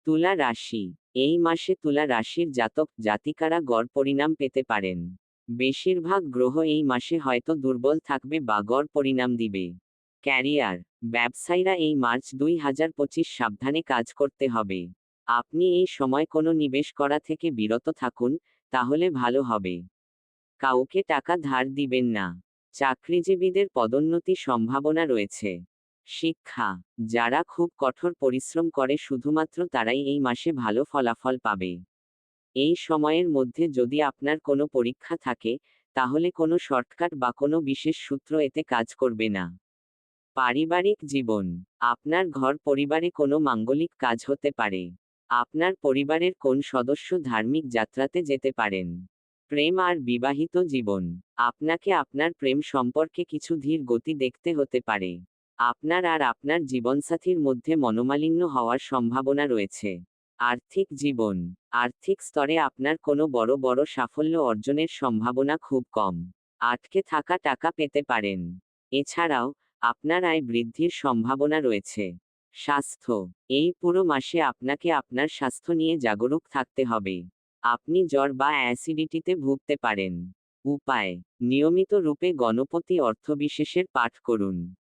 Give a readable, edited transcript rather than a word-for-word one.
তুলা রাশি। এই মাসে তুলা রাশির জাতক জাতিকারা গড় পরিণাম পেতে পারেন। বেশিরভাগ গ্রহ এই মাসে হয়তো দুর্বল থাকবে বা গড় পরিণাম দিবে। ক্যারিয়ার। ব্যবসায়ীরা এই মার্চ 2025 সাবধানে কাজ করতে হবে। আপনি এই সময় কোনো নিবেশ করা থেকে বিরত থাকুন, তাহলে ভালো হবে। কাউকে টাকা ধার দিবেন না। চাকরিজীবীদের পদোন্নতি সম্ভাবনা রয়েছে। শিক্ষা। যারা খুব কঠোর পরিশ্রম করে শুধুমাত্র তারাই এই মাসে ভালো ফলাফল পাবে। এই সময়ের মধ্যে যদি আপনার কোনো পরীক্ষা থাকে, তাহলে কোনো শর্টকাট বা কোনো বিশেষ সূত্র এতে কাজ করবে না। পারিবারিক জীবন। আপনার ঘর পরিবারে কোনো মাঙ্গলিক কাজ হতে পারে। আপনার পরিবারের কোন সদস্য ধার্মিক যাত্রাতে যেতে পারেন। প্রেম আর বিবাহিত জীবন। আপনাকে আপনার প্রেম সম্পর্কে কিছু ধীর গতি দেখতে হতে পারে। আপনার আর আপনার জীবনসাথীর মধ্যে মনোমালিন্য হওয়ার সম্ভাবনা রয়েছে। আর্থিক জীবন। আর্থিক স্তরে আপনার কোনো বড় বড় সাফল্য অর্জনের সম্ভাবনা খুব কম। আটকে থাকা টাকা পেতে পারেন। এছাড়াও আপনার আয় বৃদ্ধির সম্ভাবনা রয়েছে। স্বাস্থ্য। এই পুরো মাসে আপনাকে আপনার স্বাস্থ্য নিয়ে জাগরুক থাকতে হবে। আপনি জ্বর বা অ্যাসিডিটিতে ভুগতে পারেন। উপায়। নিয়মিত রূপে গণপতি অর্থবিশেষের পাঠ করুন।